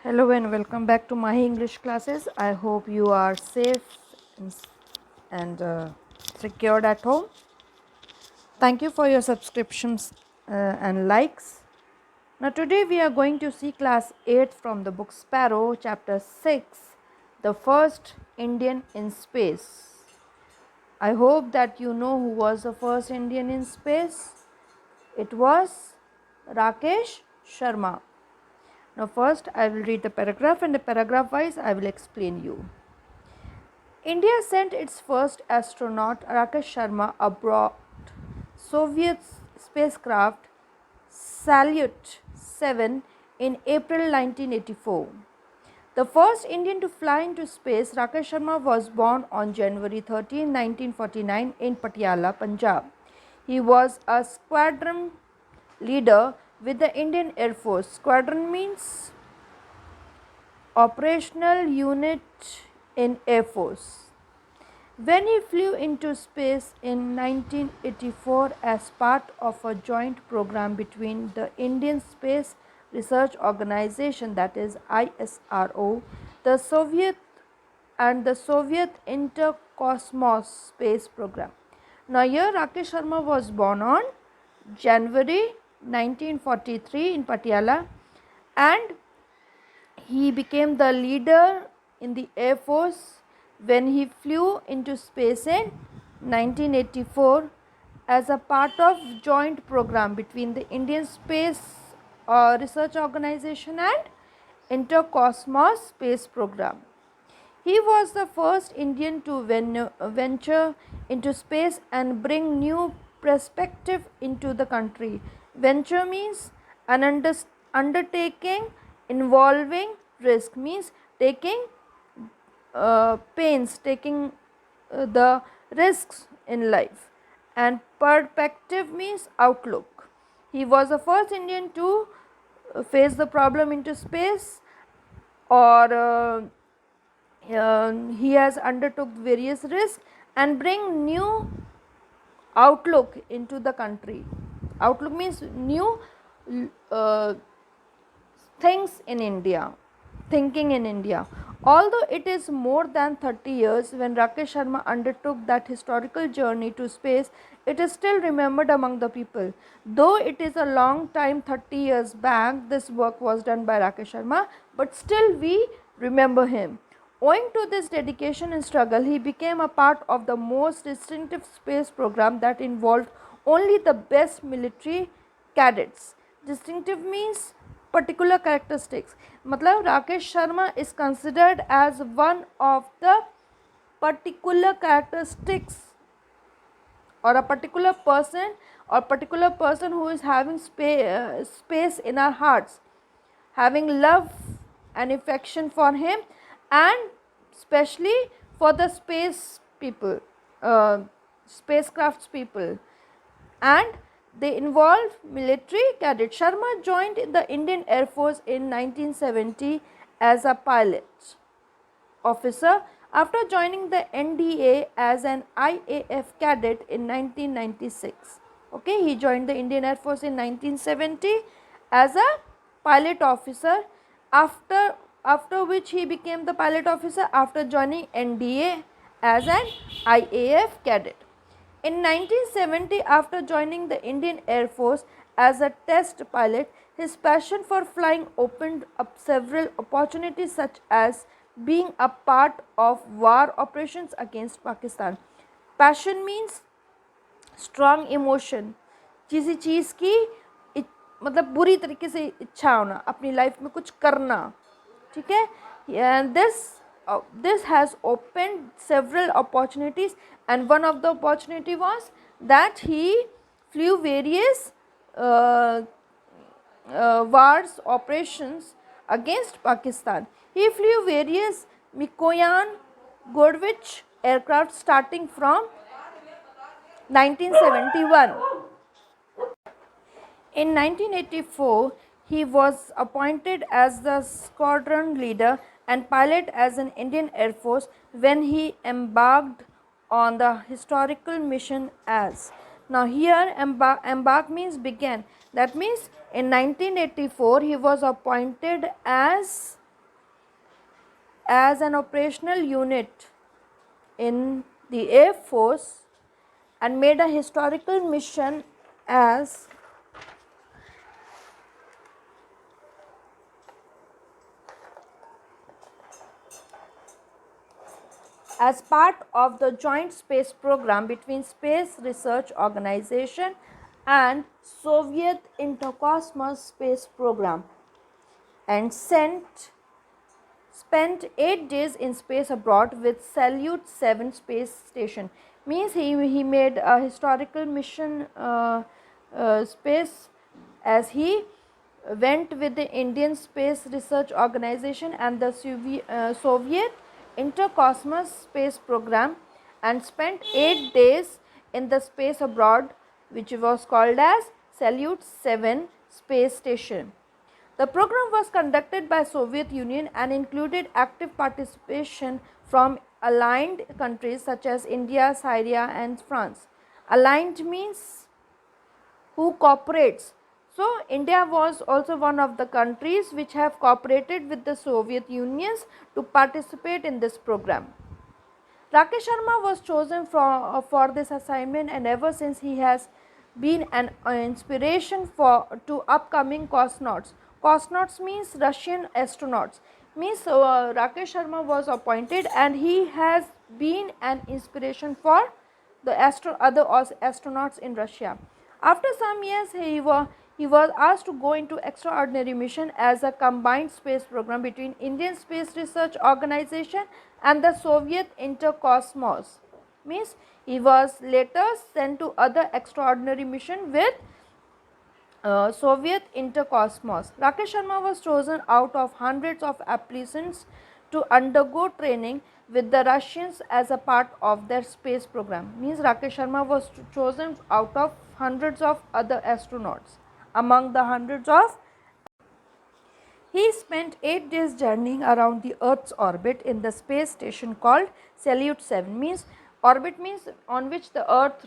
Hello and welcome back to my English classes. I hope you are safe and secured at home. Thank you for your subscriptions and likes. Now, today we are going to see class 8 from the book Sparrow, chapter 6, The First Indian in Space. I hope that you know who was the first Indian in space. It was Rakesh Sharma. Now, first I will read the paragraph, and the paragraph wise I will explain you. India sent its first astronaut Rakesh Sharma aboard Soviet spacecraft Salyut 7 in April 1984. The first Indian to fly into space, Rakesh Sharma was born on January 13, 1949 in Patiala, Punjab. He was a squadron leader with the Indian Air Force. Squadron means operational unit in Air Force. When he flew into space in 1984 as part of a joint program between the Indian Space Research Organization, that is ISRO, the Soviet and the Soviet Interkosmos Space Program. Now here Rakesh Sharma was born on January 1943 in Patiala, and he became the leader in the Air Force when he flew into space in 1984 as a part of joint program between the Indian Space Research Organization and Intercosmos Space Program. He was the first Indian to venture into space and bring new perspective into the country. Venture means an undertaking involving risk, means taking pains, taking the risks in life, and perspective means outlook. He was the first Indian to face the problem into space, or he has undertook various risks and bring new outlook into the country. Outlook means new uh, things in India, thinking in India. Although it is more than 30 years when Rakesh Sharma undertook that historical journey to space, it is still remembered among the people. Though it is a long time, 30 years back, this work was done by Rakesh Sharma, but still we remember him. Owing to this dedication and struggle, he became a part of the most distinctive space program that involved only the best military cadets. Distinctive means particular characteristics. मतलब Rakesh Sharma is considered as one of the particular characteristics, or a particular person who is having space in our hearts, having love and affection for him, and especially for the space people, spacecrafts people, and they involve military cadet. Sharma joined the Indian Air Force in 1970 as a pilot officer after joining the NDA as an IAF cadet in 1996. Okay, he joined the Indian Air Force in 1970 as a pilot officer, after which he became the pilot officer after joining NDA as an IAF cadet. In 1970, after joining the Indian Air Force as a test pilot, his passion for flying opened up several opportunities, such as being a part of war operations against Pakistan. Passion means strong emotion, किसी चीज़ की मतलब बुरी तरीके से इच्छा होना, अपनी life में कुछ करना, ठीक है. And this has opened several opportunities, and one of the opportunity was that he flew various wars operations against Pakistan. He flew various Mikoyan Gurevich aircraft starting from 1971. In 1984, he was appointed as the squadron leader and pilot as an Indian Air Force when he embarked on the historical mission as. Now here embark means began. That means in 1984 he was appointed as as an operational unit in the Air Force and made a historical mission as part of the joint space program between Space Research Organization and Soviet Interkosmos Space Program, and spent 8 days in space abroad with Salyut 7 space station. Means he made a historical mission space, as he went with the Indian Space Research Organization and the Soviet Interkosmos Space Program, and spent 8 days in the space abroad, which was called as Salyut 7 space station. The program was conducted by Soviet Union and included active participation from aligned countries such as India, Syria and France. Aligned means who cooperates. So India was also one of the countries which have cooperated with the Soviet Unions to participate in this program. Rakesh Sharma was chosen for this assignment, and ever since he has been an inspiration to upcoming cosmonauts. Cosmonauts means Russian astronauts. Means Rakesh Sharma was appointed, and he has been an inspiration for the other astronauts in Russia. After some years, he was asked to go into extraordinary mission as a combined space program between Indian Space Research Organization and the Soviet Interkosmos. Means he was later sent to other extraordinary mission with Soviet Interkosmos. Rakesh Sharma was chosen out of hundreds of applicants to undergo training with the Russians as a part of their space program. Means Rakesh Sharma was chosen out of hundreds of other astronauts. Among the hundreds of, he spent 8 days journeying around the Earth's orbit in the space station called Salyut 7. Means orbit means on which the Earth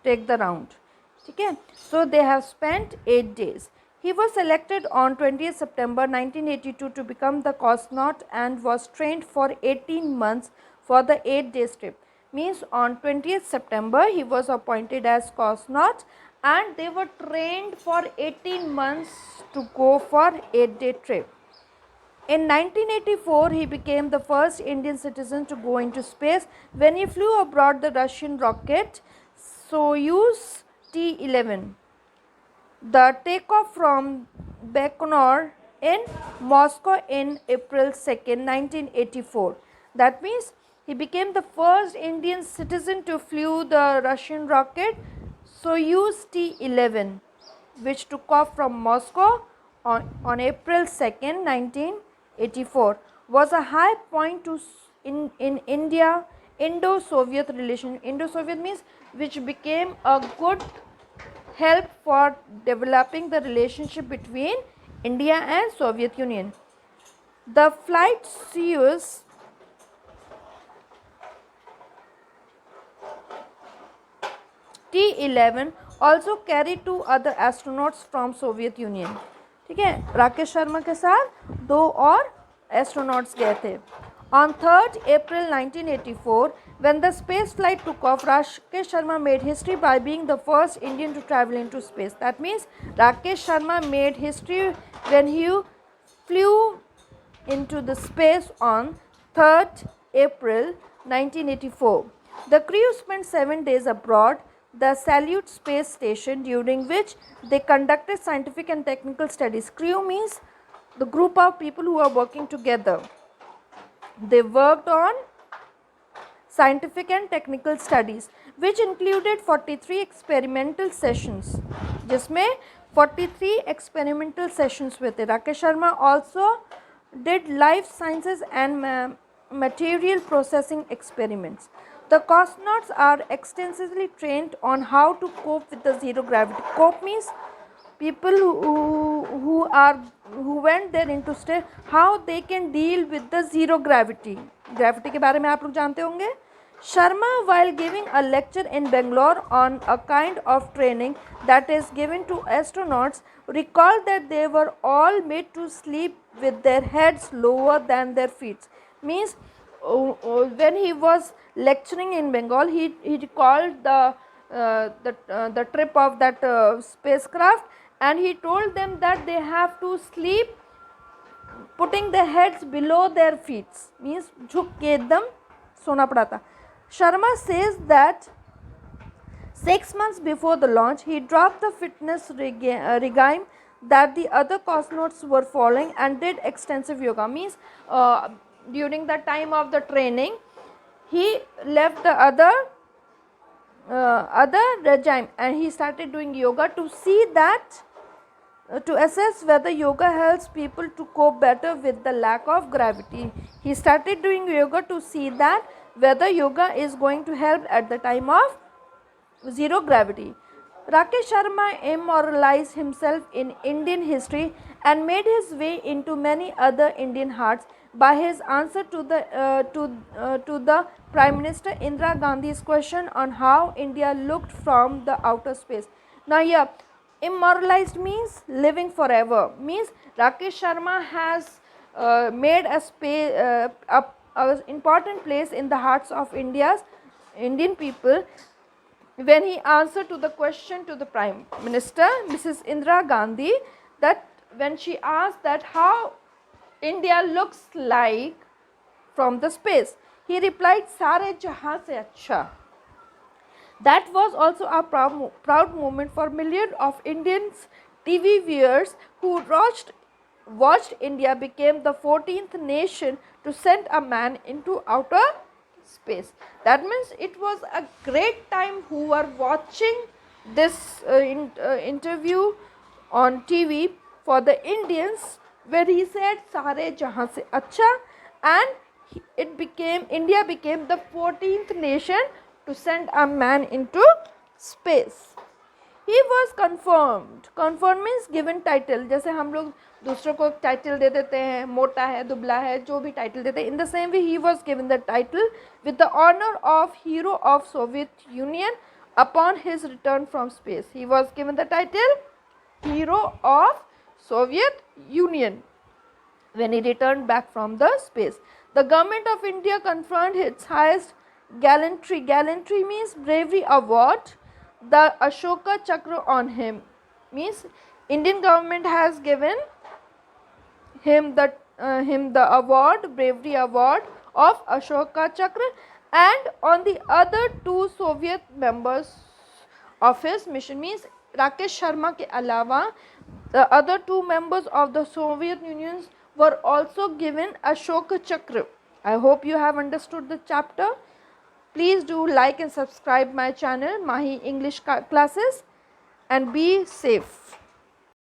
take the round. Okay? So they have spent 8 days. He was selected on 20th September 1982 to become the cosmonaut and was trained for 18 months for the 8-day trip. Means on 20th September he was appointed as cosmonaut, and they were trained for 18 months to go for 8-day trip. In 1984, he became the first Indian citizen to go into space when he flew aboard the Russian rocket Soyuz T-11. The takeoff from Baikonur in Moscow in April 2nd, 1984. That means he became the first Indian citizen to flew the Russian rocket Soyuz T-11, which took off from Moscow on April 2nd, 1984, was a high point in India Indo-Soviet relation. Indo-Soviet means which became a good help for developing the relationship between India and Soviet Union. The flight Soyuz T-11 also carried 2 other astronauts from Soviet Union. ठीक है, राकेश शर्मा के साथ 2 और astronauts गए थे. On 3rd April 1984, when the space flight took off, Rakesh Sharma made history by being the first Indian to travel into space. That means Rakesh Sharma made history when he flew into the space on 3rd April 1984. The crew spent 7 days aboard the Salyut space station, during which they conducted scientific and technical studies. Crew means the group of people who are working together. They worked on scientific and technical studies, which included 43 experimental sessions. जिसमें 43 experimental sessions हुए थे. Rakesh Sharma also did life sciences and material processing experiments. The cosmonauts are extensively trained on how to cope with the zero gravity. Cope means people who went there into space, how they can deal with the zero gravity. Gravity के बारे में आप लोग जानते होंगे. Sharma, while giving a lecture in Bangalore on a kind of training that is given to astronauts, recalled that they were all made to sleep with their heads lower than their feet. Means when he was lecturing in Bengal, he recalled the trip of that spacecraft, and he told them that they have to sleep putting their heads below their feet. Means झुक के एकदम सोना पड़ा था. Sharma says that 6 months before the launch, he dropped the fitness regime that the other cosmonauts were following and did extensive yoga. Means during the time of the training, he left the other regime and he started doing yoga to see that to assess whether yoga helps people to cope better with the lack of gravity. He started doing yoga to see that whether yoga is going to help at the time of zero gravity. Rakesh Sharma immortalized himself in Indian history and made his way into many other Indian hearts by his answer to the Prime Minister Indira Gandhi's question on how India looked from the outer space. Now here, immortalized means living forever. Means Rakesh Sharma has made a space, a important place in the hearts of Indian people when he answered to the question to the Prime Minister, Mrs. Indira Gandhi, that when she asked that how India looks like from the space, he replied, "Sare jahan se acha." That was also a proud moment for millions of Indians TV viewers who watched India became the 14th nation to send a man into outer space. That means it was a great time who were watching this interview on TV for the Indians, where he said "Sare jahan se acha," and India became the 14th nation to send a man into space. He was confirmed. Confirmed means given title. जैसे हम लोग दूसरों को title दे देते हैं, मोटा है, दुबला है, जो भी टाइटल देते हैं. In the same way, he was given the title with the honor of Hero of Soviet Union upon his return from space. He was given the title Hero of Soviet Union when he returned back from the space. The government of India conferred its highest gallantry. Gallantry means bravery award. The Ashoka Chakra on him. Means Indian government has given him the award, bravery award of Ashoka Chakra, and on the other two Soviet members of his mission. Means Rakesh Sharma ke alawa the other two members of the Soviet Union were also given Ashoka Chakra. I hope you have understood the chapter. Please do like and subscribe my channel Mahi English Classes, and be safe.